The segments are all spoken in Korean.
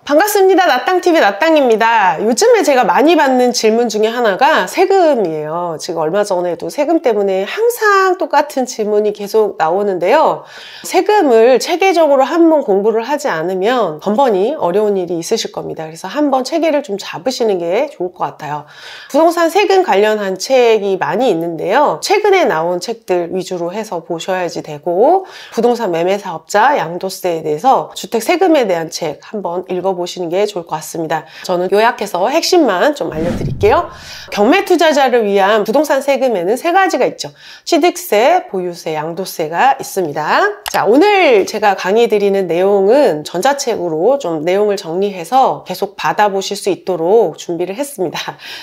반갑습니다. 나땅TV 나땅입니다. 요즘에 제가 많이 받는 질문 중에 하나가 세금이에요. 지금 얼마 전에도 세금 때문에 항상 똑같은 질문이 계속 나오는데요. 세금을 체계적으로 한번 공부를 하지 않으면 번번이 어려운 일이 있으실 겁니다. 그래서 한번 체계를 좀 잡으시는 게 좋을 것 같아요. 부동산 세금 관련한 책이 많이 있는데요. 최근에 나온 책들 위주로 해서 보셔야지 되고, 부동산 매매 사업자 양도세에 대해서 주택 세금에 대한 책 한번 읽어보시는 게 좋을 것 같습니다. 저는 요약해서 핵심만 좀 알려드릴게요. 경매 투자자를 위한 부동산 세금에는 세 가지가 있죠. 취득세, 보유세, 양도세가 있습니다. 자, 오늘 제가 강의 드리는 내용은 전자책으로 좀 내용을 정리해서 계속 받아보실 수 있도록 준비를 했습니다.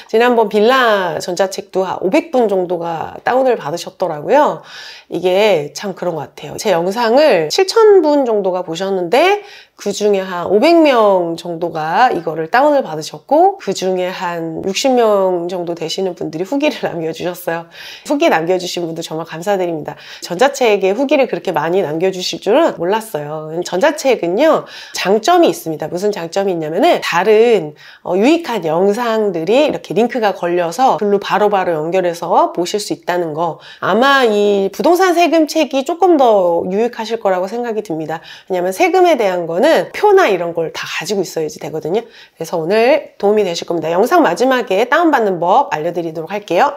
지난번 빌라 전자책도 한 500분 정도가 다운을 받으셨더라고요. 이게 참 그런 것 같아요. 제 영상을 7,000분 정도가 보셨는데 그 중에 한 500명 정도가 이거를 다운을 받으셨고, 그 중에 한 60명 정도 되시는 분들이 후기를 남겨주셨어요. 후기 남겨주신 분들 정말 감사드립니다. 전자책에 후기를 그렇게 많이 남겨주실 줄은 몰랐어요. 전자책은요, 장점이 있습니다. 무슨 장점이 있냐면은 다른 유익한 영상들이 이렇게 링크가 걸려서 글로 바로바로 연결해서 보실 수 있다는 거. 아마 이 부동산 세금 책이 조금 더 유익하실 거라고 생각이 듭니다. 왜냐하면 세금에 대한 거는 표나 이런 걸 다 가지고 있어야지 되거든요. 그래서 오늘 도움이 되실 겁니다. 영상 마지막에 다운받는 법 알려드리도록 할게요.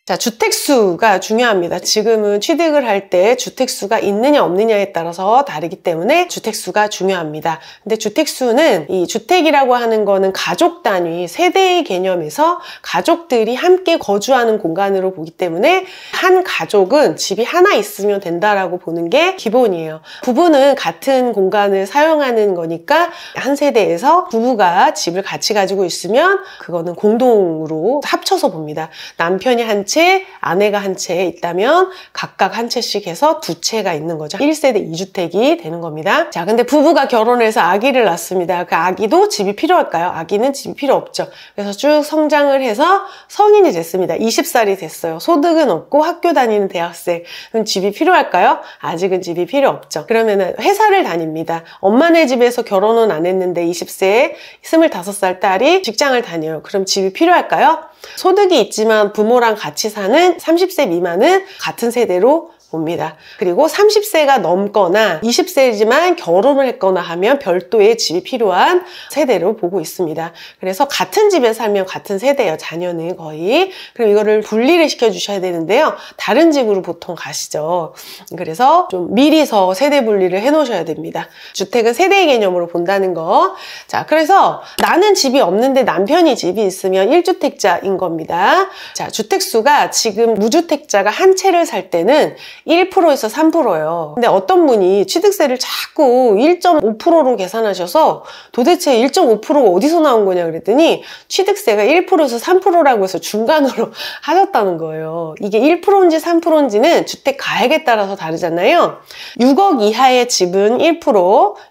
자, 주택수가 중요합니다. 지금은 취득을 할 때 주택수가 있느냐 없느냐에 따라서 다르기 때문에 주택수가 중요합니다. 근데 주택수는 이 주택이라고 하는 거는 가족 단위, 세대의 개념에서 가족들이 함께 거주하는 공간으로 보기 때문에 한 가족은 집이 하나 있으면 된다라고 보는 게 기본이에요. 부부는 같은 공간을 사용하는 거니까 한 세대에서 부부가 집을 같이 가지고 있으면 그거는 공동으로 합쳐서 봅니다. 남편이 한 채, 아내가 한 채 있다면 각각 한 채씩 해서 두 채가 있는 거죠. 1세대 2주택이 되는 겁니다. 자, 근데 부부가 결혼해서 아기를 낳습니다. 그 아기도 집이 필요할까요? 아기는 집이 필요 없죠. 그래서 쭉 성장을 해서 성인이 됐습니다. 20살이 됐어요. 소득은 없고 학교 다니는 대학생. 그럼 집이 필요할까요? 아직은 집이 필요 없죠. 그러면은 회사를 다닙니다. 엄마네 집에서 결혼은 안 했는데 20세에 25살 딸이 직장을 다녀요. 그럼 집이 필요할까요? 소득이 있지만 부모랑 같이 사는 30세 미만은 같은 세대로 봅니다. 그리고 30세가 넘거나 20세지만 결혼을 했거나 하면 별도의 집이 필요한 세대로 보고 있습니다. 그래서 같은 집에 살면 같은 세대예요. 자녀는 거의. 그럼 이거를 분리를 시켜주셔야 되는데요. 다른 집으로 보통 가시죠. 그래서 좀 미리서 세대 분리를 해놓으셔야 됩니다. 주택은 세대의 개념으로 본다는 거. 자, 그래서 나는 집이 없는데 남편이 집이 있으면 1주택자인 겁니다. 자, 주택수가 지금 무주택자가 한 채를 살 때는 1%에서 3%예요. 근데 어떤 분이 취득세를 자꾸 1.5%로 계산하셔서 도대체 1.5%가 어디서 나온 거냐 그랬더니 취득세가 1%에서 3%라고 해서 중간으로 하셨다는 거예요. 이게 1%인지 3%인지는 주택 가액에 따라서 다르잖아요. 6억 이하의 집은 1%,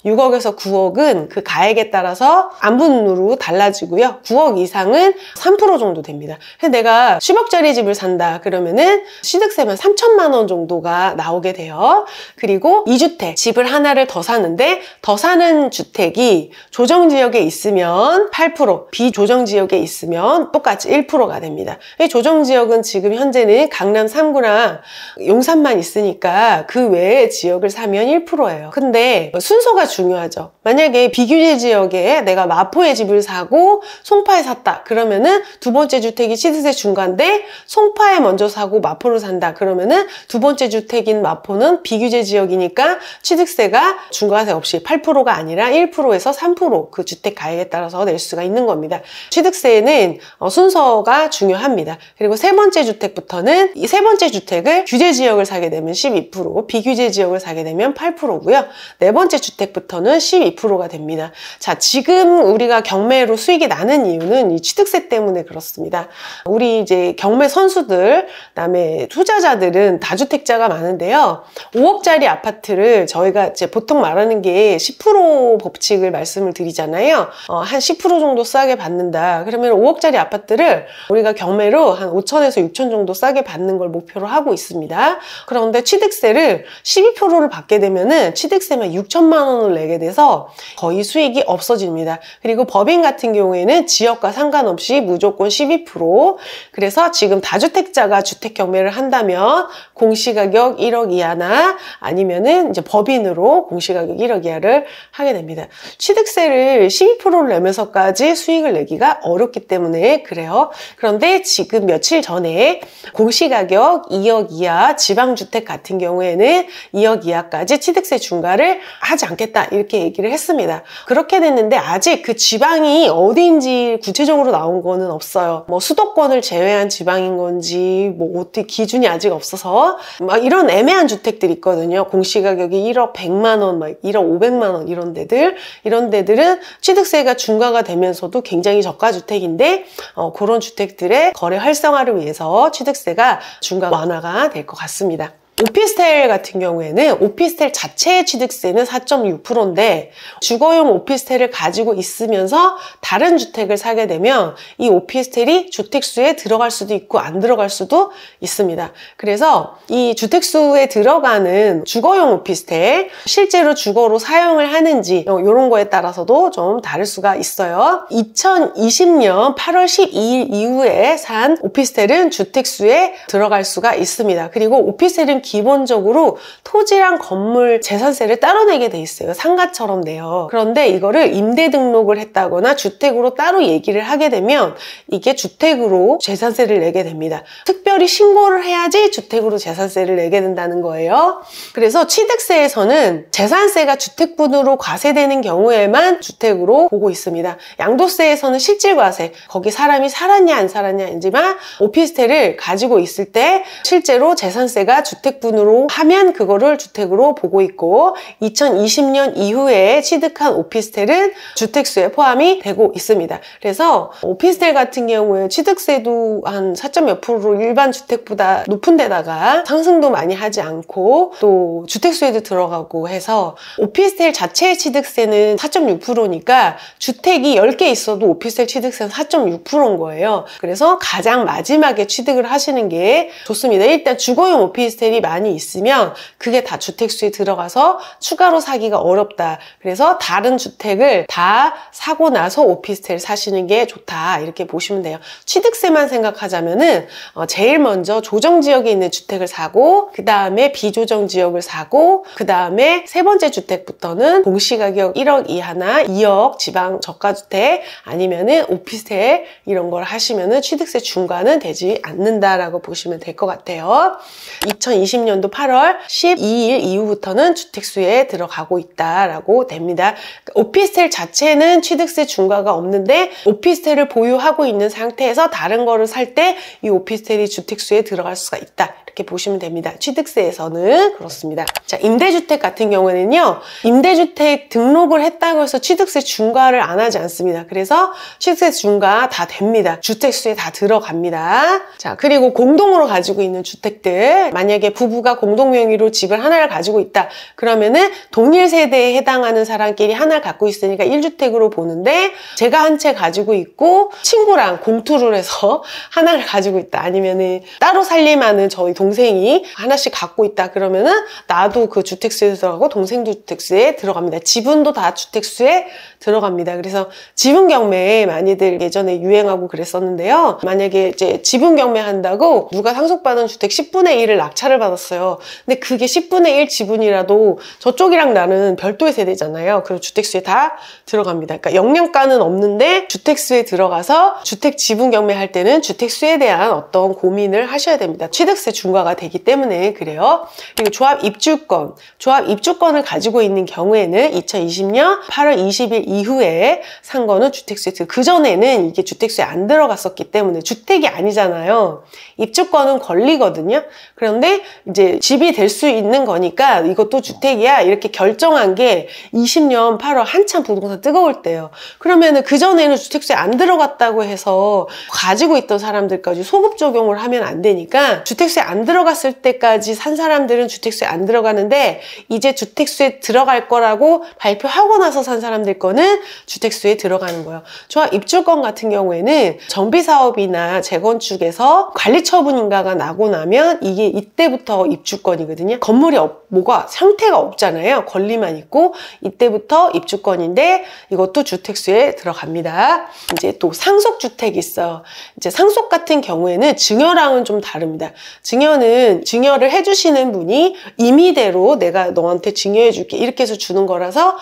6억에서 9억은 그 가액에 따라서 안분으로 달라지고요. 9억 이상은 3% 정도 됩니다. 그래서 내가 10억짜리 집을 산다 그러면은 취득세만 3천만 원 정도가 나오게 돼요. 그리고 2주택, 집을 하나를 더 사는데 더 사는 주택이 조정지역에 있으면 8%, 비조정지역에 있으면 똑같이 1%가 됩니다. 조정지역은 지금 현재는 강남 3구랑 용산만 있으니까 그 외의 지역을 사면 1%예요. 근데 순서가 중요하죠. 만약에 비규제 지역에 내가 마포에 집을 사고 송파에 샀다 그러면은 두 번째 주택이 취득세 중과인데 송파에 먼저 사고 마포를 산다 그러면은 두 번째 주택인 마포는 비규제 지역이니까 취득세가 중과세 없이 8%가 아니라 1%에서 3% 그 주택 가액에 따라서 낼 수가 있는 겁니다. 취득세는 순서가 중요합니다. 그리고 세 번째 주택부터는 이 세 번째 주택을 규제 지역을 사게 되면 12%, 비규제 지역을 사게 되면 8%고요. 네 번째 주택부터는 12%가 됩니다. 자, 지금 우리가 경매로 수익이 나는 이유는 이 취득세 때문에 그렇습니다. 우리 이제 경매 선수들, 그다음에 투자자들은 다주택자 주택자가 많은데요. 5억짜리 아파트를 저희가 이제 보통 말하는 게 10% 법칙을 말씀을 드리잖아요. 한 10% 정도 싸게 받는다. 그러면 5억짜리 아파트를 우리가 경매로 한 5천에서 6천 정도 싸게 받는 걸 목표로 하고 있습니다. 그런데 취득세를 12%를 받게 되면은 취득세만 6천만 원을 내게 돼서 거의 수익이 없어집니다. 그리고 법인 같은 경우에는 지역과 상관없이 무조건 12%. 그래서 지금 다주택자가 주택 경매를 한다면 공시가격 1억 이하나 아니면은 이제 법인으로 공시가격 1억 이하를 하게 됩니다. 취득세를 12%를 내면서까지 수익을 내기가 어렵기 때문에 그래요. 그런데 지금 며칠 전에 공시가격 2억 이하 지방주택 같은 경우에는 2억 이하까지 취득세 중과를 하지 않겠다 이렇게 얘기를 했습니다. 그렇게 됐는데 아직 그 지방이 어디인지 구체적으로 나온 거는 없어요. 뭐 수도권을 제외한 지방인 건지 뭐 어떻게 기준이 아직 없어서 막 이런 애매한 주택들이 있거든요. 공시가격이 1억 100만 원, 막 1억 500만 원 이런 데들은 취득세가 중과가 되면서도 굉장히 저가주택인데 그런 주택들의 거래 활성화를 위해서 취득세가 중과 완화가 될 것 같습니다. 오피스텔 같은 경우에는 오피스텔 자체의 취득세는 4.6%인데 주거용 오피스텔을 가지고 있으면서 다른 주택을 사게 되면 이 오피스텔이 주택수에 들어갈 수도 있고 안 들어갈 수도 있습니다. 그래서 이 주택수에 들어가는 주거용 오피스텔 실제로 주거로 사용을 하는지 이런 거에 따라서도 좀 다를 수가 있어요. 2020년 8월 12일 이후에 산 오피스텔은 주택수에 들어갈 수가 있습니다. 그리고 오피스텔은 기본적으로 토지랑 건물 재산세를 따로 내게 돼 있어요. 상가처럼 내요. 그런데 이거를 임대 등록을 했다거나 주택으로 따로 얘기를 하게 되면 이게 주택으로 재산세를 내게 됩니다. 특별히 신고를 해야지 주택으로 재산세를 내게 된다는 거예요. 그래서 취득세에서는 재산세가 주택분으로 과세되는 경우에만 주택으로 보고 있습니다. 양도세에서는 실질과세, 거기 사람이 살았냐 안 살았냐인지만 오피스텔을 가지고 있을 때 실제로 재산세가 주택분으로 하면 그거를 주택으로 보고 있고 2020년 이후에 취득한 오피스텔은 주택수에 포함이 되고 있습니다. 그래서 오피스텔 같은 경우에 취득세도 한 4.몇 %로 일반 주택보다 높은 데다가 상승도 많이 하지 않고 또 주택수에도 들어가고 해서 오피스텔 자체의 취득세는 4.6%니까 주택이 10개 있어도 오피스텔 취득세는 4.6%인 거예요. 그래서 가장 마지막에 취득을 하시는 게 좋습니다. 일단 주거용 오피스텔이 많이 있으면 그게 다 주택수에 들어가서 추가로 사기가 어렵다. 그래서 다른 주택을 다 사고 나서 오피스텔 사시는 게 좋다. 이렇게 보시면 돼요. 취득세만 생각하자면은 제일 먼저 조정지역에 있는 주택을 사고 그 다음에 비조정 지역을 사고 그 다음에 세 번째 주택부터는 공시가격 1억 이하나 2억 지방 저가주택 아니면은 오피스텔 이런 걸 하시면은 취득세 중과는 되지 않는다라고 보시면 될 것 같아요. 2020년도 8월 12일 이후부터는 주택수에 들어가고 있다라고 됩니다. 오피스텔 자체는 취득세 중과가 없는데 오피스텔을 보유하고 있는 상태에서 다른 거를 살 때 이 오피스텔이 주택수에 들어갈 수가 있다. 이렇게 보시면 됩니다. 취득세에서는 그렇습니다. 자, 임대주택 같은 경우에는요. 임대주택 등록을 했다고 해서 취득세 중과를 안 하지 않습니다. 그래서 취득세 중과 다 됩니다. 주택수에 다 들어갑니다. 자, 그리고 공동으로 가지고 있는 주택들 만약에 부부가 공동 명의로 집을 하나를 가지고 있다. 그러면은 동일 세대에 해당하는 사람끼리 하나를 갖고 있으니까 1주택으로 보는데 제가 한 채 가지고 있고 친구랑 공투를 해서 하나를 가지고 있다. 아니면은 따로 살림하는 저희 동생이 하나씩 갖고 있다. 그러면은 나도 그 주택수에 들어가고 동생도 주택수에 들어갑니다. 지분도 다 주택수에 들어갑니다. 그래서 지분 경매 많이들 예전에 유행하고 그랬었는데요. 만약에 이제 지분 경매 한다고 누가 상속받은 주택 10분의 1을 낙찰을 받았어요. 근데 그게 10분의 1 지분이라도 저쪽이랑 나는 별도의 세대잖아요. 그리고 주택수에 다 들어갑니다. 그러니까 영양가는 없는데 주택수에 들어가서 주택 지분 경매할 때는 주택수에 대한 어떤 고민을 하셔야 됩니다. 취득세 중과가 되기 때문에 그래요. 그리고 조합 입주권을 가지고 있는 경우에는 2020년 8월 20일 이후에 산 거는 주택수에 그 전에는 이게 주택수에 안 들어갔었기 때문에 주택이 아니잖아요. 입주권은 권리거든요. 그런데 이제 집이 될 수 있는 거니까 이것도 주택이야 이렇게 결정한 게 20년 8월 한참 부동산 뜨거울 때요. 그러면은 그 전에는 주택수에 안 들어갔다고 해서 가지고 있던 사람들까지 소급 적용을 하면 안 되니까 주택수에 안 들어갔을 때까지 산 사람들은 주택수에 안 들어가는데 이제 주택수에 들어갈 거라고 발표하고 나서 산 사람들 거는 주택수에 들어가는 거예요. 종합 입주권 같은 경우에는 정비사업이나 재건축에서 관리처분인가가 나고 나면 이게 이때부터 입주권이거든요. 건물이 뭐가 형태가 없잖아요. 권리만 있고 이때부터 입주권인데 이것도 주택수에 들어갑니다. 이제 또 상속주택이 있어요. 이제 상속 같은 경우에는 증여랑은 좀 다릅니다. 증여는 증여를 해주시는 분이 임의대로 내가 너한테 증여해줄게 이렇게 해서 주는 거라서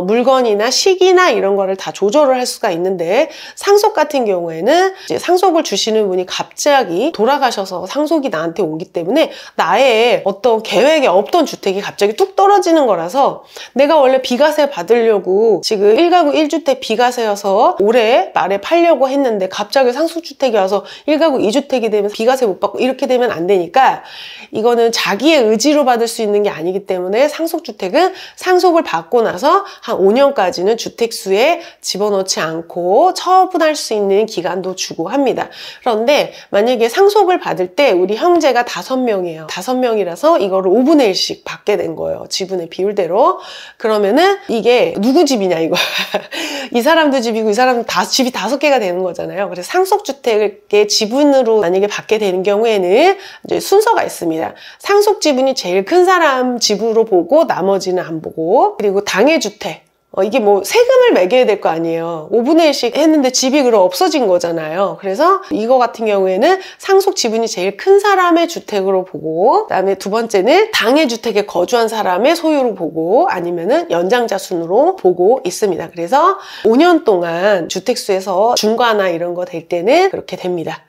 물건이나 시기나 이런 거를 다 조절을 할 수가 있는데 상속 같은 경우에는 이제 상속을 주시는 분이 갑자기 돌아가셔서 상속이 나한테 오기 때문에 나의 어떤 계획에 없던 주택이 갑자기 뚝 떨어지는 거라서 내가 원래 비과세 받으려고 지금 1가구 1주택 비과세여서 올해 말에 팔려고 했는데 갑자기 상속주택이 와서 1가구 2주택이 되면 비과세 못 받고 이렇게 되면 안 되니까 이거는 자기의 의지로 받을 수 있는 게 아니기 때문에 상속주택은 상속을 받고 나서 한 5년까지는 주택수에 집어넣지 않고 처분할 수 있는 기간도 주고 합니다. 그런데 만약에 상속을 받을 때 우리 형제가 5명이에요. 5명이라서 이거를 5분의 1씩 받게 된 거예요. 지분의 비율대로. 그러면은 이게 누구 집이냐 이거. 이 사람도 집이고 이 사람도 집이 5개가 되는 거잖아요. 그래서 상속주택의 지분으로 만약에 받게 되는 경우에는 이제 순서가 있습니다. 상속 지분이 제일 큰 사람 집으로 보고 나머지는 안 보고, 그리고 당해주택. 이게 뭐 세금을 매겨야 될 거 아니에요. 5분의 1씩 했는데 집이 그럼 없어진 거잖아요. 그래서 이거 같은 경우에는 상속 지분이 제일 큰 사람의 주택으로 보고, 그다음에 두 번째는 당해주택에 거주한 사람의 소유로 보고, 아니면은 연장자 순으로 보고 있습니다. 그래서 5년 동안 주택수에서 중과나 이런 거 될 때는 그렇게 됩니다.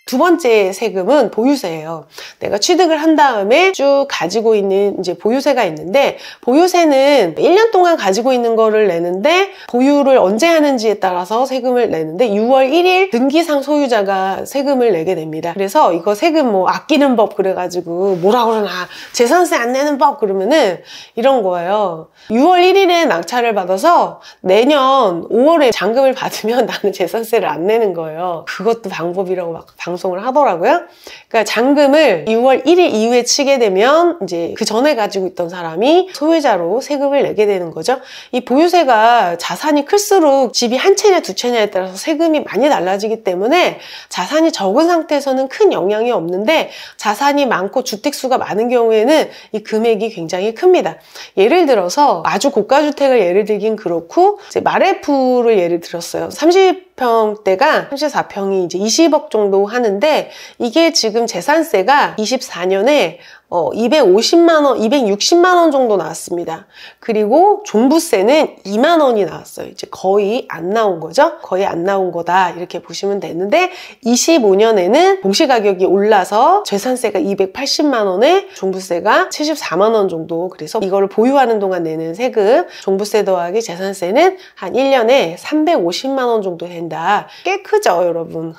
두 번째 세금은 보유세예요. 내가 취득을 한 다음에 쭉 가지고 있는 이제 보유세가 있는데, 보유세는 1년 동안 가지고 있는 거를 내는데 보유를 언제 하는지에 따라서 세금을 내는데 6월 1일 등기상 소유자가 세금을 내게 됩니다. 그래서 이거 세금 뭐 아끼는 법 그래가지고 뭐라 그러나 재산세 안 내는 법 그러면은 이런 거예요. 6월 1일에 낙찰을 받아서 내년 5월에 잔금을 받으면 나는 재산세를 안 내는 거예요. 그것도 방법이라고 막 방송을 하더라고요. 그러니까 잔금을 6월 1일 이후에 치게 되면 이제 그 전에 가지고 있던 사람이 소유자로 세금을 내게 되는 거죠. 이 보유세가 자산이 클수록 집이 한 채냐 두 채냐에 따라서 세금이 많이 달라지기 때문에 자산이 적은 상태에서는 큰 영향이 없는데 자산이 많고 주택수가 많은 경우에는 이 금액이 굉장히 큽니다. 예를 들어서 아주 고가주택을 예를 들긴 그렇고 이제 마레프를 예를 들었어요. 30평대가 34평이 이제 20억 정도 하는데 이게 지금 재산세가 24년에 250만 원, 260만 원 정도 나왔습니다. 그리고 종부세는 2만 원이 나왔어요. 이제 거의 안 나온 거죠. 거의 안 나온 거다 이렇게 보시면 되는데 25년에는 공시가격이 올라서 재산세가 280만 원에 종부세가 74만 원 정도, 그래서 이거를 보유하는 동안 내는 세금, 종부세 더하기 재산세는 한 1년에 350만 원 정도 된다. 꽤 크죠, 여러분.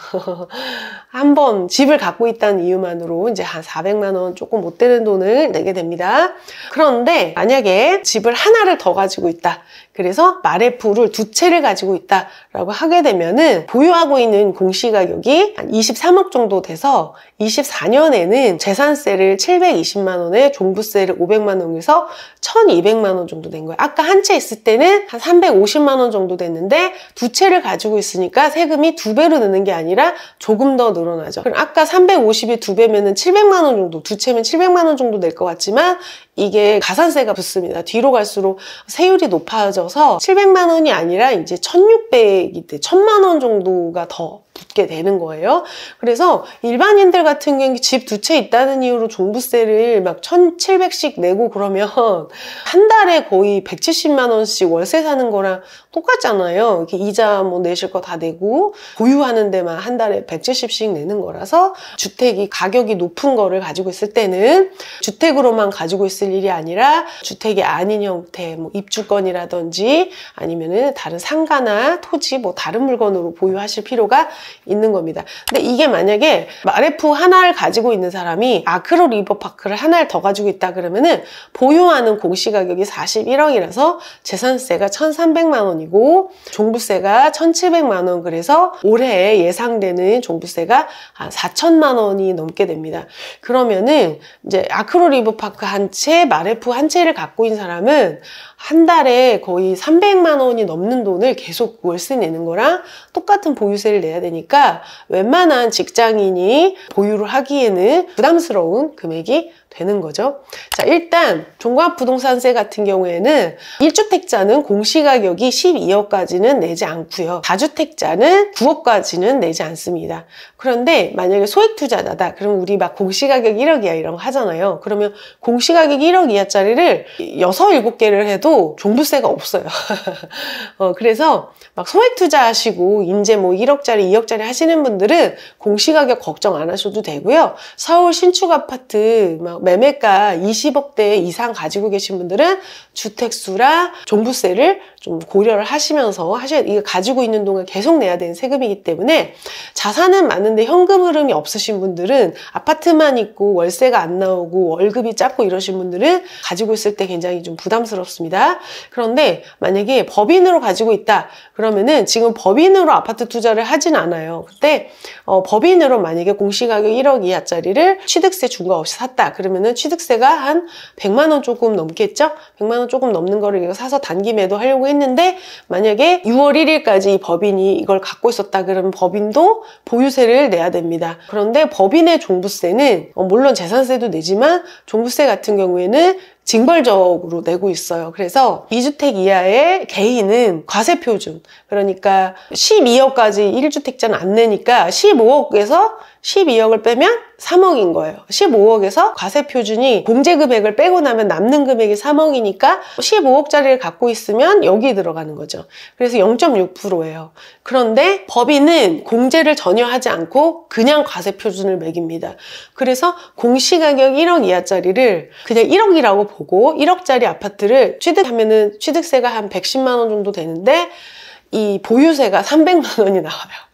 한번 집을 갖고 있다는 이유만으로 이제 한 400만 원 조금 못 되는 돈을 내게 됩니다. 그런데 만약에 집을 하나를 더 가지고 있다. 그래서 마레프를 두 채를 가지고 있다라고 하게 되면은 보유하고 있는 공시가격이 한 23억 정도 돼서 24년에는 재산세를 720만 원에 종부세를 500만 원에서 1200만 원 정도 된 거예요. 아까 한 채 있을 때는 한 350만 원 정도 됐는데 두 채를 가지고 있으니까 세금이 2배로 느는 게 아니라 조금 더 늘어나죠. 그럼 아까 350이 2배면은 700만 원 정도, 두 채면 700만 원 정도 될 것 같지만 이게 가산세가 붙습니다. 뒤로 갈수록 세율이 높아져서 700만 원이 아니라 이제 1600이 돼 1000만 원 정도가 더 붙게 되는 거예요. 그래서 일반인들 같은 경우에 집 두 채 있다는 이유로 종부세를 막 1700씩 내고 그러면 한 달에 거의 170만 원씩 월세 사는 거랑 똑같잖아요. 이렇게 이자 뭐 내실 거 다 내고 보유하는 데만 한 달에 170씩 내는 거라서 주택이 가격이 높은 거를 가지고 있을 때는 주택으로만 가지고 있을 있을 일이 아니라 주택이 아닌 형태, 뭐 입주권이라든지 아니면은 다른 상가나 토지, 뭐 다른 물건으로 보유하실 필요가 있는 겁니다. 근데 이게 만약에 RF 하나를 가지고 있는 사람이 아크로 리버파크를 하나를 더 가지고 있다 그러면은 보유하는 공시가격이 41억이라서 재산세가 1,300만 원이고 종부세가 1,700만 원, 그래서 올해 예상되는 종부세가 한 4천만 원이 넘게 됩니다. 그러면은 이제 아크로 리버파크 한 채, 마레프 한 채를 갖고 있는 사람은 한 달에 거의 300만 원이 넘는 돈을 계속 월세 내는 거랑 똑같은 보유세를 내야 되니까 웬만한 직장인이 보유를 하기에는 부담스러운 금액이 되는 거죠. 자, 일단 종합부동산세 같은 경우에는 1주택자는 공시가격이 12억까지는 내지 않고요. 다주택자는 9억까지는 내지 않습니다. 그런데 만약에 소액투자자다. 그럼 우리 막 공시가격 1억이야 이런 거 하잖아요. 그러면 공시가격 1억 이하짜리를 6, 7개를 해도 종부세가 없어요. 그래서 막 소액투자 하시고 이제 뭐 1억짜리, 2억짜리 하시는 분들은 공시가격 걱정 안 하셔도 되고요. 서울 신축 아파트 막 매매가 20억대 이상 가지고 계신 분들은 주택수랑 종부세를 좀 고려를 하시면서 이거 가지고 있는 동안 계속 내야 되는 세금이기 때문에 자산은 많은데 현금 흐름이 없으신 분들은 아파트만 있고 월세가 안 나오고 월급이 작고 이러신 분들은 가지고 있을 때 굉장히 좀 부담스럽습니다. 그런데 만약에 법인으로 가지고 있다 그러면은 지금 법인으로 아파트 투자를 하진 않아요. 그때 법인으로 만약에 공시가격 1억 이하짜리를 취득세 중과 없이 샀다 그러면은 취득세가 한 100만 원 조금 넘겠죠? 100만 원 조금 넘는 거를 사서 단기 매도하려고 했는데 만약에 6월 1일까지 이 법인이 이걸 갖고 있었다 그러면 법인도 보유세를 내야 됩니다. 그런데 법인의 종부세는 물론 재산세도 내지만 종부세 같은 경우에는 징벌적으로 내고 있어요. 그래서 2주택 이하의 개인은 과세표준, 그러니까 12억까지 1주택자는 안 내니까 15억에서 12억을 빼면 3억인 거예요. 15억에서 과세표준이 공제금액을 빼고 나면 남는 금액이 3억이니까 15억짜리를 갖고 있으면 여기 들어가는 거죠. 그래서 0.6%예요. 그런데 법인은 공제를 전혀 하지 않고 그냥 과세표준을 매깁니다. 그래서 공시가격 1억 이하짜리를 그냥 1억이라고 보고 1억짜리 아파트를 취득하면은 취득세가 한 110만 원 정도 되는데 이 보유세가 300만 원이 나와요.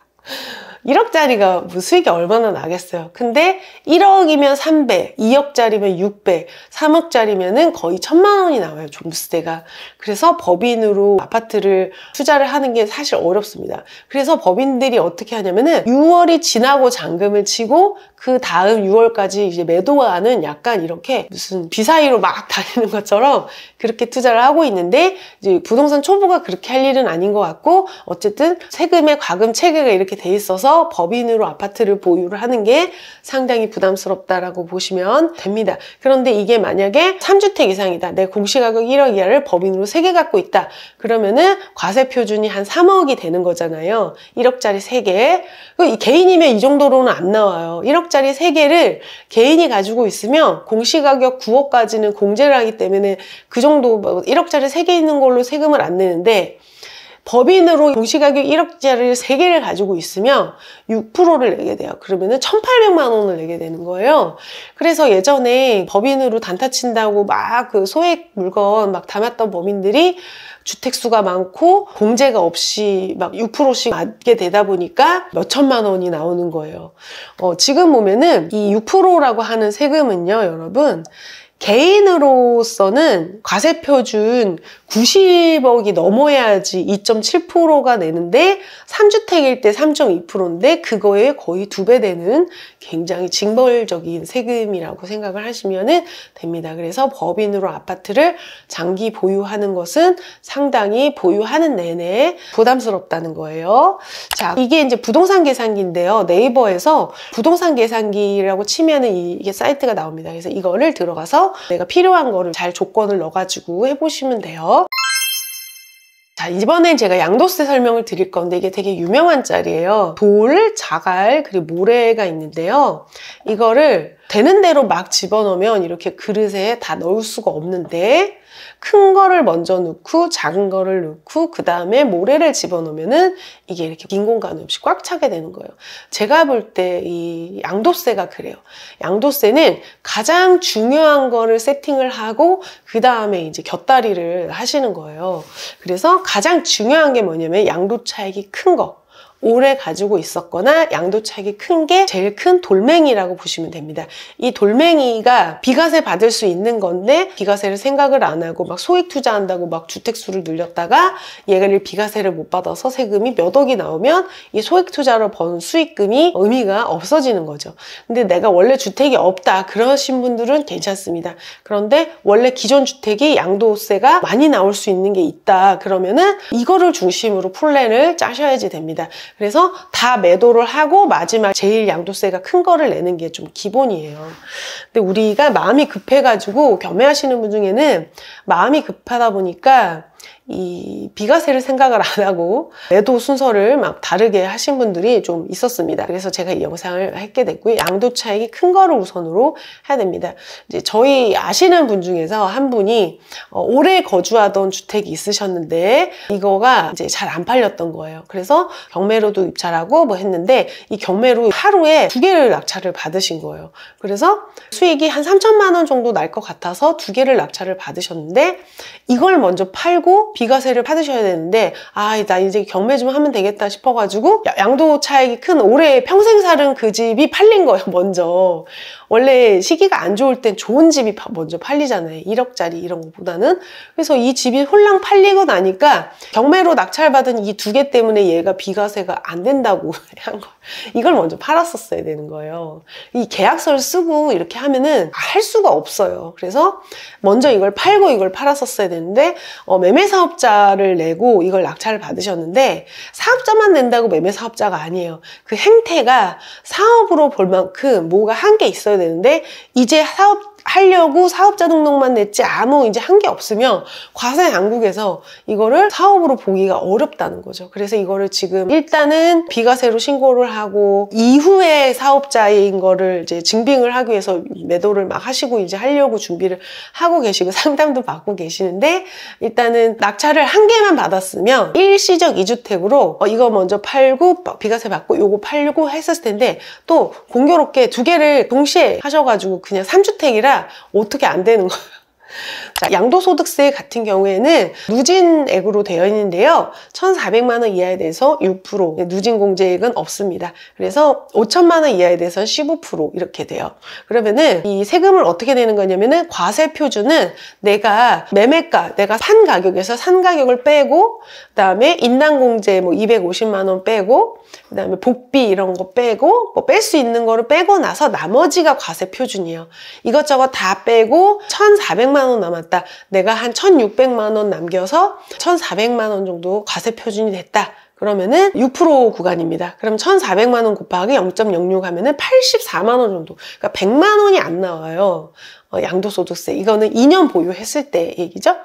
1억짜리가 뭐 수익이 얼마나 나겠어요. 근데 1억이면 3배, 2억짜리면 6배, 3억짜리면은 거의 1,000만 원이 나와요, 종부세가. 그래서 법인으로 아파트를 투자를 하는 게 사실 어렵습니다. 그래서 법인들이 어떻게 하냐면은 6월이 지나고 잔금을 치고 그 다음 6월까지 이제 매도하는 약간 이렇게 무슨 비사이로 막 다니는 것처럼 그렇게 투자를 하고 있는데 이제 부동산 초보가 그렇게 할 일은 아닌 것 같고 어쨌든 세금의 과금 체계가 이렇게 돼 있어서 법인으로 아파트를 보유를 하는 게 상당히 부담스럽다라고 보시면 됩니다. 그런데 이게 만약에 3주택 이상이다. 내 공시가격 1억 이하를 법인으로 3개 갖고 있다. 그러면은 과세표준이 한 3억이 되는 거잖아요. 1억짜리 3개. 개인이면 이 정도로는 안 나와요. 1억짜리 3개를 개인이 가지고 있으면 공시가격 9억까지는 공제를 하기 때문에 그 정도 1억짜리 3개 있는 걸로 세금을 안 내는데 법인으로 공시가격 1억짜리 3개를 가지고 있으면 6%를 내게 돼요. 그러면은 1,800만 원을 내게 되는 거예요. 그래서 예전에 법인으로 단타 친다고 막 그 소액 물건 막 담았던 법인들이 주택수가 많고 공제가 없이 막 6%씩 맞게 되다 보니까 몇 천만 원이 나오는 거예요. 지금 보면은 이 6%라고 하는 세금은요, 여러분, 개인으로서는 과세표준 90억이 넘어야지 2.7%가 내는데 3주택일 때 3.2%인데 그거에 거의 2배 되는 굉장히 징벌적인 세금이라고 생각을 하시면 됩니다. 그래서 법인으로 아파트를 장기 보유하는 것은 상당히 보유하는 내내 부담스럽다는 거예요. 자, 이게 이제 부동산 계산기인데요. 네이버에서 부동산 계산기라고 치면은 이게 사이트가 나옵니다. 그래서 이거를 들어가서 내가 필요한 거를 잘 조건을 넣어가지고 해보시면 돼요. 자, 이번엔 제가 양도세 설명을 드릴 건데 이게 되게 유명한 짤이에요. 돌, 자갈, 그리고 모래가 있는데요. 이거를 되는 대로 막 집어넣으면 이렇게 그릇에 다 넣을 수가 없는데 큰 거를 먼저 넣고 작은 거를 넣고 그 다음에 모래를 집어넣으면은 이게 이렇게 빈 공간이 없이 꽉 차게 되는 거예요. 제가 볼 때 이 양도세가 그래요. 양도세는 가장 중요한 거를 세팅을 하고 그 다음에 이제 곁다리를 하시는 거예요. 그래서 가장 중요한 게 뭐냐면 양도 차익이 큰 거. 오래 가지고 있었거나 양도 차익이 큰 게 제일 큰 돌멩이라고 보시면 됩니다. 이 돌멩이가 비과세 받을 수 있는 건데 비과세를 생각을 안 하고 막 소액 투자한다고 막 주택수를 늘렸다가 얘를 비과세를 못 받아서 세금이 몇 억이 나오면 이 소액 투자로 번 수익금이 의미가 없어지는 거죠. 근데 내가 원래 주택이 없다 그러신 분들은 괜찮습니다. 그런데 원래 기존 주택이 양도세가 많이 나올 수 있는 게 있다 그러면은 이거를 중심으로 플랜을 짜셔야지 됩니다. 그래서 다 매도를 하고 마지막 제일 양도세가 큰 거를 내는 게 좀 기본이에요. 근데 우리가 마음이 급해가지고 경매하시는 분 중에는 마음이 급하다 보니까 이 비과세를 생각을 안 하고 매도 순서를 막 다르게 하신 분들이 좀 있었습니다. 그래서 제가 이 영상을 하게 됐고요. 양도 차익이 큰 거를 우선으로 해야 됩니다. 이제 저희 아시는 분 중에서 한 분이 오래 거주하던 주택이 있으셨는데 이거가 이제 잘 안 팔렸던 거예요. 그래서 경매로도 입찰하고 뭐 했는데 이 경매로 하루에 2개를 낙찰을 받으신 거예요. 그래서 수익이 한 3천만 원 정도 날 것 같아서 2개를 낙찰을 받으셨는데 이걸 먼저 팔고 비과세를 받으셔야 되는데 나 이제 경매 좀 하면 되겠다 싶어가지고 양도 차익이 큰 오래 평생 살은 그 집이 팔린 거예요. 먼저 원래 시기가 안 좋을 땐 좋은 집이 먼저 팔리잖아요. 1억짜리 이런 것보다는. 그래서 이 집이 홀랑 팔리고 나니까 경매로 낙찰받은 이 2개 때문에 얘가 비과세가 안 된다고 한 거예요. 이걸 먼저 팔았었어야 되는 거예요. 이 계약서를 쓰고 이렇게 하면은 할 수가 없어요. 그래서 먼저 이걸 팔고 이걸 팔았었어야 되는데 매매사업자를 내고 이걸 낙찰을 받으셨는데 사업자만 낸다고 매매사업자가 아니에요. 그 행태가 사업으로 볼 만큼 뭐가 한 게 있어야 되는데 이제 하려고 사업자 등록만 냈지 아무 이제 한 게 없으면 과세 양국에서 이거를 사업으로 보기가 어렵다는 거죠. 그래서 이거를 지금 일단은 비과세로 신고를 하고 이후에 사업자인 거를 이제 증빙을 하기 위해서 매도를 막 하시고 이제 하려고 준비를 하고 계시고 상담도 받고 계시는데 일단은 낙찰을 1개만 받았으면 일시적 2주택으로 이거 먼저 팔고 비과세 받고 요거 팔고 했었을 텐데 또 공교롭게 2개를 동시에 하셔가지고 그냥 3주택이라 어떻게 안 되는 거예요. 자, 양도소득세 같은 경우에는 누진액으로 되어 있는데요. 1,400만 원 이하에 대해서 6%, 누진공제액은 없습니다. 그래서 5천만 원 이하에 대해서는 15% 이렇게 돼요. 그러면은 이 세금을 어떻게 내는 거냐면은 과세 표준은 내가 매매가, 내가 산 가격에서 산 가격을 빼고 그다음에 인당공제 뭐 250만 원 빼고 그다음에 복비 이런 거 빼고 뭐 뺄 수 있는 거를 빼고 나서 나머지가 과세 표준이에요. 이것저것 다 빼고 1,400만 원 남았다. 내가 한 1,600만 원 남겨서 1,400만 원 정도 과세 표준이 됐다. 그러면은 6% 구간입니다. 그럼 1,400만 원 곱하기 0.06 하면은 84만 원 정도. 그러니까 100만 원이 안 나와요. 양도소득세. 이거는 2년 보유했을 때 얘기죠.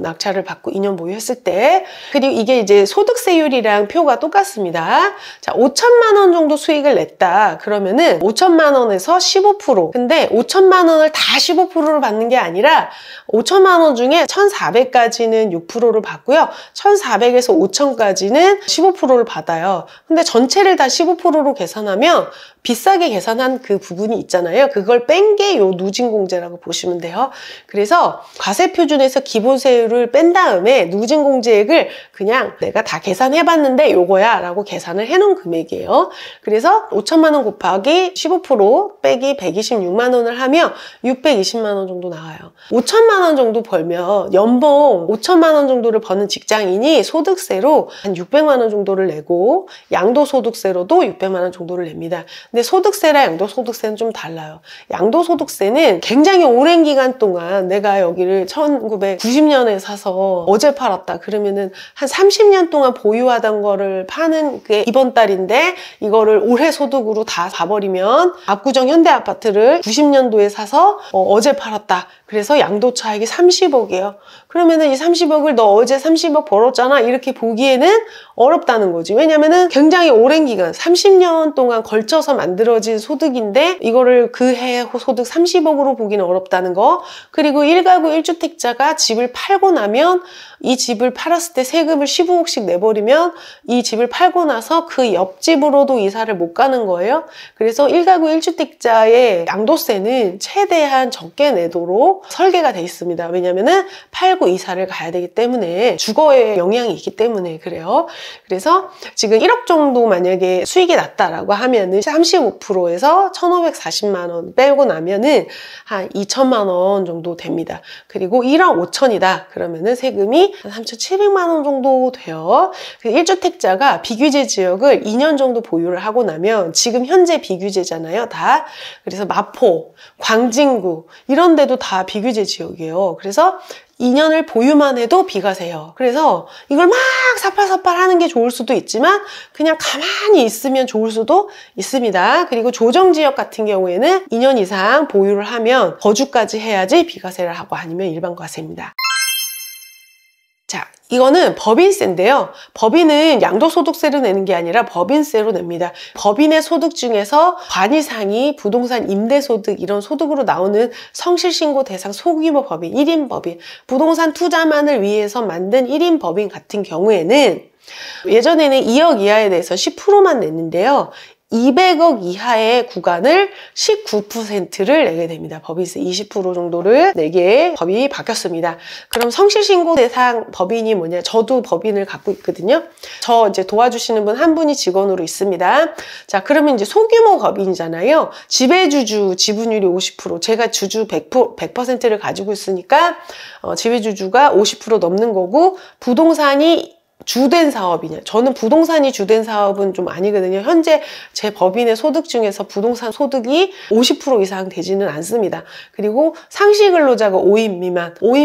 낙찰을 받고 2년 보유했을 때. 그리고 이게 이제 소득세율이랑 표가 똑같습니다. 자, 5천만 원 정도 수익을 냈다. 그러면은 5천만 원에서 15%. 근데 5천만 원을 다 15%를 받는 게 아니라 5천만 원 중에 1,400까지는 6%를 받고요. 1,400에서 5천까지는 15%를 받아요. 근데 전체를 다 15%로 계산하면 비싸게 계산한 그 부분이 있잖아요. 그걸 뺀 게 요 누진공제라고 보시면 돼요. 그래서 과세표준에서 기본세율을 뺀 다음에 누진공제액을 그냥 내가 다 계산해봤는데 요거야 라고 계산을 해놓은 금액이에요. 그래서 5천만 원 곱하기 15% 빼기 126만 원을 하면 620만 원 정도 나와요. 5천만 원 정도 벌면 연봉 5천만 원 정도를 버는 직장인이 소득세로 한 600만 원 정도를 내고 양도소득세로도 600만 원 정도를 냅니다. 근데 소득세랑 양도소득세는 좀 달라요. 양도소득세는 굉장히 오랜 기간 동안 내가 여기를 1990년에 사서 어제 팔았다 그러면은 한 30년 동안 보유하던 거를 파는 게 이번 달인데 이거를 올해 소득으로 다 봐버리면 압구정 현대아파트를 90년도에 사서 어제 팔았다. 그래서 양도차익이 30억이에요. 그러면은 이 30억을 너 어제 30억 벌었잖아. 이렇게 보기에는 어렵다는 거지. 왜냐면은 굉장히 오랜 기간, 30년 동안 걸쳐서 만들어진 소득인데 이거를 그 해 소득 30억으로 보기는 어렵다는 거. 그리고 1가구 1주택자가 집을 팔고 나면 이 집을 팔았을 때 세금을 15억씩 내버리면 이 집을 팔고 나서 그 옆집으로도 이사를 못 가는 거예요. 그래서 1가구 1주택자의 양도세는 최대한 적게 내도록 설계가 돼 있습니다. 왜냐면은 팔고 이사를 가야 되기 때문에 주거에 영향이 있기 때문에 그래요. 그래서 지금 1억 정도 만약에 수익이 났다라고 하면은 35%에서 1,540만 원 빼고 나면은 한 2천만 원 정도 됩니다. 그리고 1억 5천이다. 그러면은 세금이 한 3,700만 원 정도 돼요. 1주택자가 비규제 지역을 2년 정도 보유를 하고 나면 지금 현재 비규제잖아요. 다. 그래서 마포, 광진구 이런 데도 다 비규제 지역이에요. 그래서 2년을 보유만 해도 비과세요. 그래서 이걸 막 사팔사팔 하는 게 좋을 수도 있지만 그냥 가만히 있으면 좋을 수도 있습니다. 그리고 조정지역 같은 경우에는 2년 이상 보유를 하면 거주까지 해야지 비과세를 하고 아니면 일반과세입니다. 자, 이거는 법인세인데요. 법인은 양도소득세로 내는 게 아니라 법인세로 냅니다. 법인의 소득 중에서 관이상이 부동산 임대소득 이런 소득으로 나오는 성실신고 대상 소규모 법인, 1인 법인, 부동산 투자만을 위해서 만든 1인 법인 같은 경우에는 예전에는 2억 이하에 대해서 10%만 냈는데요. 200억 이하의 구간을 19%를 내게 됩니다. 법인세 20% 정도를 내게 법이 바뀌었습니다. 그럼 성실신고 대상 법인이 뭐냐? 저도 법인을 갖고 있거든요. 저 이제 도와주시는 분 한 분이 직원으로 있습니다. 자, 그러면 이제 소규모 법인이잖아요. 지배주주 지분율이 50%, 제가 주주 100%를 가지고 있으니까 지배주주가 50% 넘는 거고 부동산이 주된 사업이냐? 저는 부동산이 주된 사업은 좀 아니거든요. 현재 제 법인의 소득 중에서 부동산 소득이 50% 이상 되지는 않습니다. 그리고 상시 근로자가 5인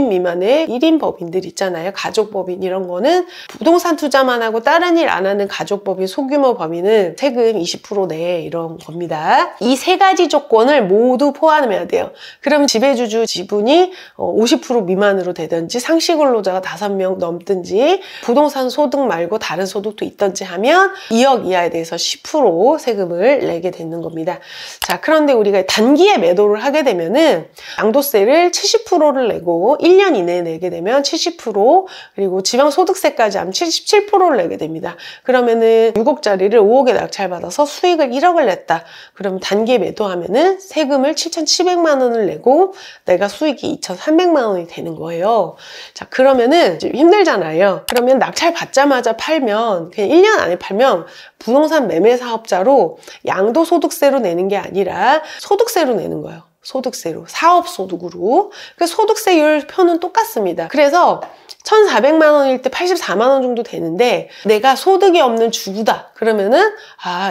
미만의 1인 법인들 있잖아요. 가족법인 이런 거는 부동산 투자만 하고 다른 일 안 하는 가족법인, 소규모 법인은 세금 20% 내 이런 겁니다. 이 세 가지 조건을 모두 포함해야 돼요. 그럼 지배주주 지분이 50% 미만으로 되든지 상시 근로자가 5명 넘든지 부동산 소득 말고 다른 소득도 있던지 하면 2억 이하에 대해서 10% 세금을 내게 되는 겁니다. 자, 그런데 우리가 단기에 매도를 하게 되면은 양도세를 70%를 내고 1년 이내에 내게 되면 70%, 그리고 지방소득세까지 하면 77%를 내게 됩니다. 그러면은 6억짜리를 5억에 낙찰받아서 수익을 1억을 냈다. 그러면 단기에 매도하면은 세금을 7,700만 원을 내고 내가 수익이 2,300만 원이 되는 거예요. 자, 그러면은 좀 힘들잖아요. 그러면 낙찰 받자마자 팔면 그냥 1년 안에 팔면 부동산 매매 사업자로 양도소득세로 내는 게 아니라 소득세로 내는 거예요. 소득세로, 사업소득으로. 그 소득세율 표는 똑같습니다. 그래서 1,400만 원일 때 84만 원 정도 되는데 내가 소득이 없는 주부다. 그러면은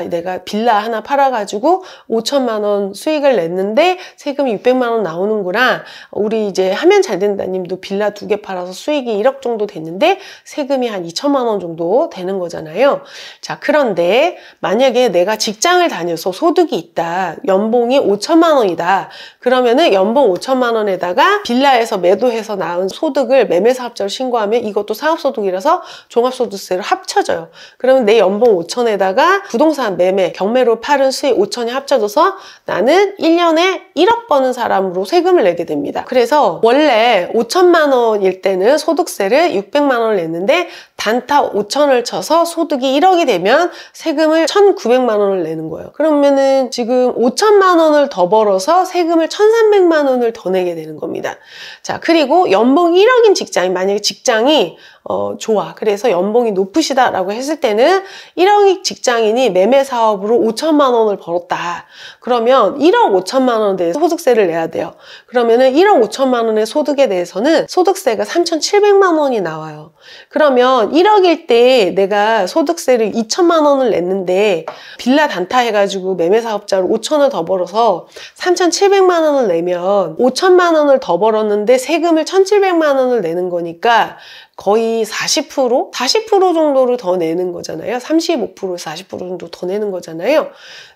내가 빌라 하나 팔아가지고 5천만 원 수익을 냈는데 세금이 600만 원 나오는구나. 우리 이제 하면 잘 된다님도 빌라 2개 팔아서 수익이 1억 정도 됐는데 세금이 한 2천만 원 정도 되는 거잖아요. 자, 그런데 만약에 내가 직장을 다녀서 소득이 있다. 연봉이 5천만 원이다. 그러면은 연봉 5천만 원에다가 빌라에서 매도해서 나온 소득을 매매사업자로 신고하면 이것도 사업소득이라서 종합소득세로 합쳐져요. 그러면 내 연봉 5천에다가 부동산 매매, 경매로 팔은 수익 5천이 합쳐져서 나는 1년에 1억 버는 사람으로 세금을 내게 됩니다. 그래서 원래 5천만 원일 때는 소득세를 600만 원을 냈는데 단타 5천을 쳐서 소득이 1억이 되면 세금을 1,900만 원을 내는 거예요. 그러면은 지금 5천만 원을 더 벌어서 세금을 1,300만 원을 더 내게 되는 겁니다. 자, 그리고 연봉 1억인 직장이 만약에 직장이 좋아. 그래서 연봉이 높으시다라고 했을 때는 1억 직장인이 매매 사업으로 5천만 원을 벌었다. 그러면 1억 5천만 원에 대해서 소득세를 내야 돼요. 그러면은 1억 5천만 원의 소득에 대해서는 소득세가 3,700만 원이 나와요. 그러면 1억일 때 내가 소득세를 2천만 원을 냈는데 빌라 단타 해가지고 매매 사업자로 5천을 더 벌어서 3,700만 원을 내면 5천만 원을 더 벌었는데 세금을 1,700만 원을 내는 거니까 거의 40% 정도를 더 내는 거잖아요. 35%에서 40% 정도 더 내는 거잖아요.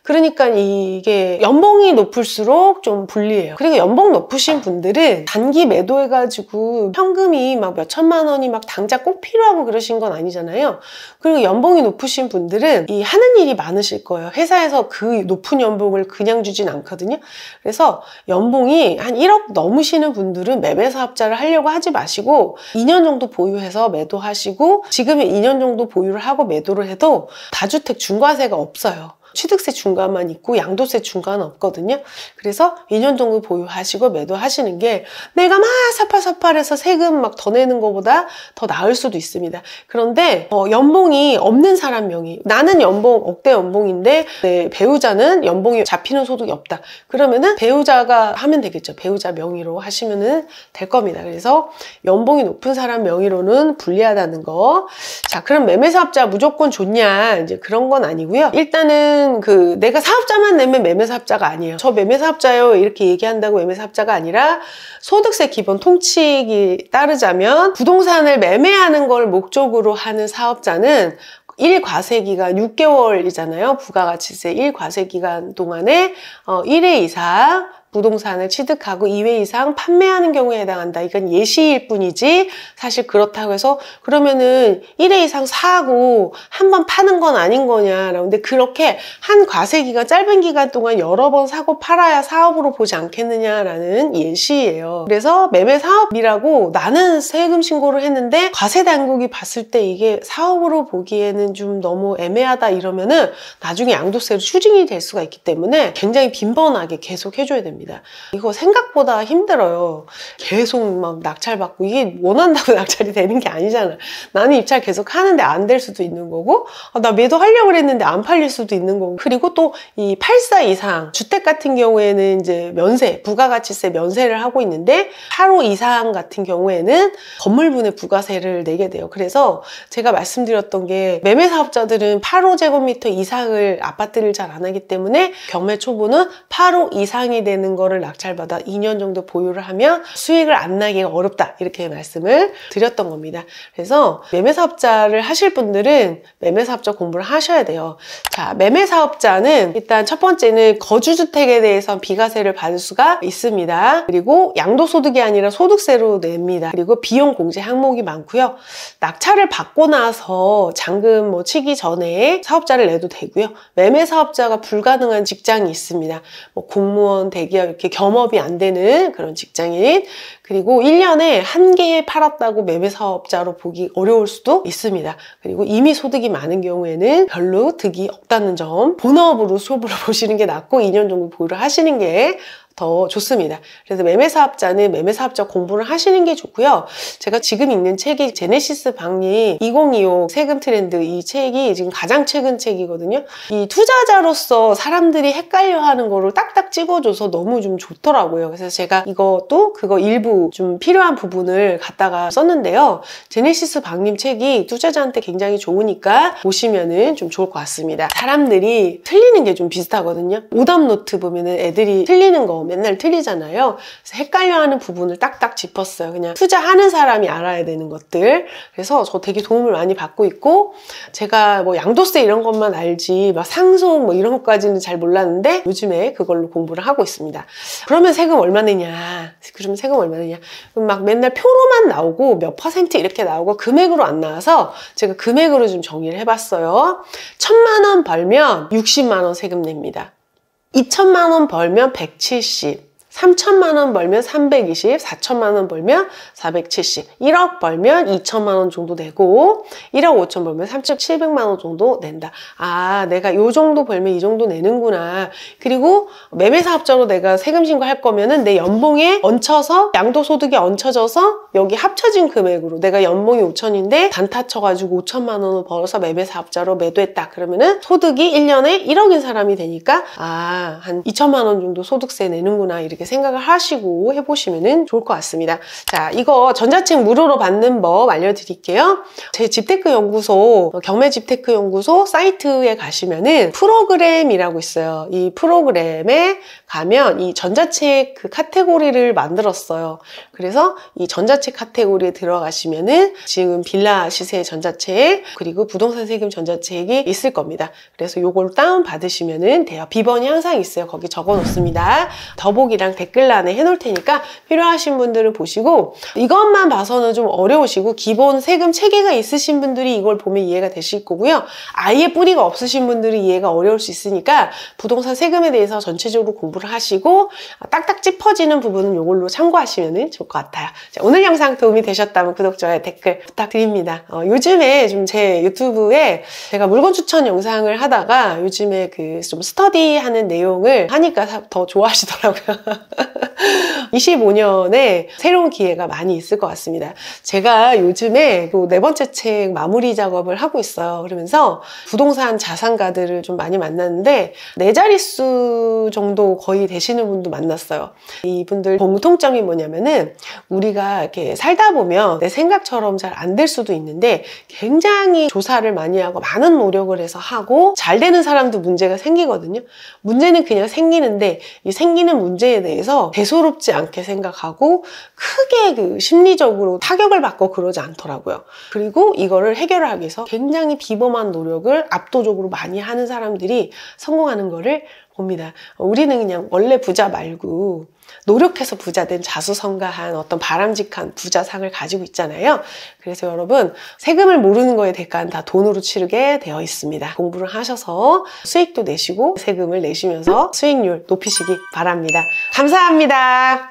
그러니까 이게 연봉이 높을수록 좀 불리해요. 그리고 연봉 높으신 분들은 단기 매도해가지고 현금이 막 몇 천만 원이 막 당장 꼭 필요하고 그러신 건 아니잖아요. 그리고 연봉이 높으신 분들은 이 하는 일이 많으실 거예요. 회사에서 그 높은 연봉을 그냥 주진 않거든요. 그래서 연봉이 한 1억 넘으시는 분들은 매매 사업자를 하려고 하지 마시고 2년 정도 보유해서 매도하시고 지금은 2년 정도 보유를 하고 매도를 해도 다주택 중과세가 없어요. 취득세 중과만 있고 양도세 중과는 없거든요. 그래서 2년 정도 보유하시고 매도하시는 게 내가 막 사팔사팔해서 세금 막 더 내는 것보다 더 나을 수도 있습니다. 그런데 연봉이 없는 사람 명의, 나는 연봉 억대 연봉인데 내 배우자는 연봉이 잡히는 소득이 없다. 그러면은 배우자가 하면 되겠죠. 배우자 명의로 하시면은 될 겁니다. 그래서 연봉이 높은 사람 명의로는 불리하다는 거. 자, 그럼 매매사업자 무조건 좋냐? 이제 그런 건 아니고요. 일단은 내가 사업자만 내면 매매사업자가 아니에요. 저 매매사업자요 이렇게 얘기한다고 매매사업자가 아니라 소득세 기본 통칙이 따르자면 부동산을 매매하는 걸 목적으로 하는 사업자는 1과세기간 6개월이잖아요. 부가가치세 1과세기간 동안에 1회 이상 부동산을 취득하고 2회 이상 판매하는 경우에 해당한다. 이건 예시일 뿐이지 사실 그렇다고 해서 그러면은 1회 이상 사고 한 번 파는 건 아닌 거냐. 근데 그렇게 한 과세기간 짧은 기간 동안 여러 번 사고 팔아야 사업으로 보지 않겠느냐라는 예시예요. 그래서 매매 사업이라고 나는 세금 신고를 했는데 과세 당국이 봤을 때 이게 사업으로 보기에는 좀 너무 애매하다 이러면은 나중에 양도세로 추징이 될 수가 있기 때문에 굉장히 빈번하게 계속 해줘야 됩니다. 이거 생각보다 힘들어요. 계속 막 낙찰받고 이게 원한다고 낙찰이 되는 게 아니잖아. 나는 입찰 계속 하는데 안 될 수도 있는 거고 나 매도하려고 했는데 안 팔릴 수도 있는 거고 그리고 또 이 8사 이상 주택 같은 경우에는 이제 면세, 부가가치세 면세를 하고 있는데 8호 이상 같은 경우에는 건물분의 부가세를 내게 돼요. 그래서 제가 말씀드렸던 게 매매사업자들은 8호 이상을 아파트를 잘 안 하기 때문에 경매 초보는 8호 이상이 되는 거를 낙찰받아 2년 정도 보유를 하면 수익을 안 나기가 어렵다 이렇게 말씀을 드렸던 겁니다. 그래서 매매사업자를 하실 분들은 매매사업자 공부를 하셔야 돼요. 자, 매매사업자는 일단 첫 번째는 거주주택에 대해서 비과세를 받을 수가 있습니다. 그리고 양도소득이 아니라 소득세로 냅니다. 그리고 비용 공제 항목이 많고요. 낙찰을 받고 나서 잔금 치기 전에 사업자를 내도 되고요. 매매사업자가 불가능한 직장이 있습니다. 공무원, 대기업 이렇게 겸업이 안 되는 그런 직장인 그리고 1년에 한 개 팔았다고 매매사업자로 보기 어려울 수도 있습니다. 그리고 이미 소득이 많은 경우에는 별로 득이 없다는 점 본업으로 수업으로 보시는 게 낫고 2년 정도 보유를 하시는 게 더 좋습니다. 그래서 매매사업자는 매매사업자 공부를 하시는 게 좋고요. 제가 지금 읽는 책이 제네시스 박리 2025 세금 트렌드 이 책이 지금 가장 최근 책이거든요. 이 투자자로서 사람들이 헷갈려하는 거를 딱딱 찍어줘서 너무 좀 좋더라고요. 그래서 제가 이것도 그거 일부 좀 필요한 부분을 갖다가 썼는데요. 제네시스 박님 책이 투자자한테 굉장히 좋으니까 보시면은 좀 좋을 것 같습니다. 사람들이 틀리는 게 좀 비슷하거든요. 오답노트 보면은 애들이 틀리는 거 맨날 틀리잖아요. 그래서 헷갈려하는 부분을 딱딱 짚었어요. 그냥 투자하는 사람이 알아야 되는 것들. 그래서 저 되게 도움을 많이 받고 있고 제가 양도세 이런 것만 알지 막 상속 이런 것까지는 잘 몰랐는데 요즘에 그걸로 공부를 하고 있습니다. 그러면 세금 얼마 내냐? 그러면 세금 얼마 내냐? 그럼 막 맨날 표로만 나오고 몇 퍼센트 이렇게 나오고 금액으로 안 나와서 제가 금액으로 좀 정리를 해봤어요. 1,000만 원 벌면 60만 원 세금 냅니다. 2천만 원 벌면 170, 3천만 원 벌면 320, 4천만 원 벌면 470, 1억 벌면 2천만 원 정도 내고 1억 5천 벌면 3,700만 원 정도 낸다. 아, 내가 요 정도 벌면 이 정도 내는구나. 그리고 매매사업자로 내가 세금 신고할 거면은 내 연봉에 얹혀서 양도소득이 얹혀져서 여기 합쳐진 금액으로 내가 연봉이 5천인데 단타 쳐가지고 5천만 원을 벌어서 매매사업자로 매도했다. 그러면은 소득이 1년에 1억인 사람이 되니까 아, 한 2천만 원 정도 소득세 내는구나 이렇게 생각을 하시고 해보시면 좋을 것 같습니다. 자, 이거 전자책 무료로 받는 법 알려드릴게요. 제 집테크연구소 경매집테크연구소 사이트에 가시면은 프로그램이라고 있어요. 이 프로그램에 가면 이 전자책 그 카테고리를 만들었어요. 그래서 이 전자책 카테고리에 들어가시면은 지금 빌라 시세 전자책 그리고 부동산 세금 전자책이 있을 겁니다. 그래서 요걸 다운 받으시면은 돼요. 비번이 항상 있어요. 거기 적어 놓습니다. 더보기랑 댓글란에 해놓을 테니까 필요하신 분들은 보시고 이것만 봐서는 좀 어려우시고 기본 세금 체계가 있으신 분들이 이걸 보면 이해가 되실 거고요. 아예 뿌리가 없으신 분들은 이해가 어려울 수 있으니까 부동산 세금에 대해서 전체적으로 공부를 하시고 딱딱 짚어지는 부분은 이걸로 참고하시면 좋을 것 같아요. 자, 오늘 영상 도움이 되셨다면 구독, 좋아요, 댓글 부탁드립니다. 요즘에 좀 제 유튜브에 제가 물건 추천 영상을 하다가 요즘에 그 좀 스터디하는 내용을 하니까 더 좋아하시더라고요. 25년에 새로운 기회가 많이 있을 것 같습니다. 제가 요즘에 그 4번째 책 마무리 작업을 하고 있어요. 그러면서 부동산 자산가들을 좀 많이 만났는데 4자릿수 정도 거의 되시는 분도 만났어요. 이분들 공통점이 뭐냐면은 우리가 이렇게 살다 보면 내 생각처럼 잘 안 될 수도 있는데 굉장히 조사를 많이 하고 많은 노력을 해서 하고 잘 되는 사람도 문제가 생기거든요. 문제는 그냥 생기는데 이 생기는 문제에 대해서 대수롭지 않게 생각하고 크게 그 심리적으로 타격을 받고 그러지 않더라고요. 그리고 이거를 해결하기 위해서 굉장히 비범한 노력을 압도적으로 많이 하는 사람들이 성공하는 거를 봅니다. 우리는 그냥 원래 부자 말고 노력해서 부자된 자수성가한 어떤 바람직한 부자상을 가지고 있잖아요. 그래서 여러분 세금을 모르는 거에 대가는 다 돈으로 치르게 되어 있습니다. 공부를 하셔서 수익도 내시고 세금을 내시면서 수익률 높이시기 바랍니다. 감사합니다.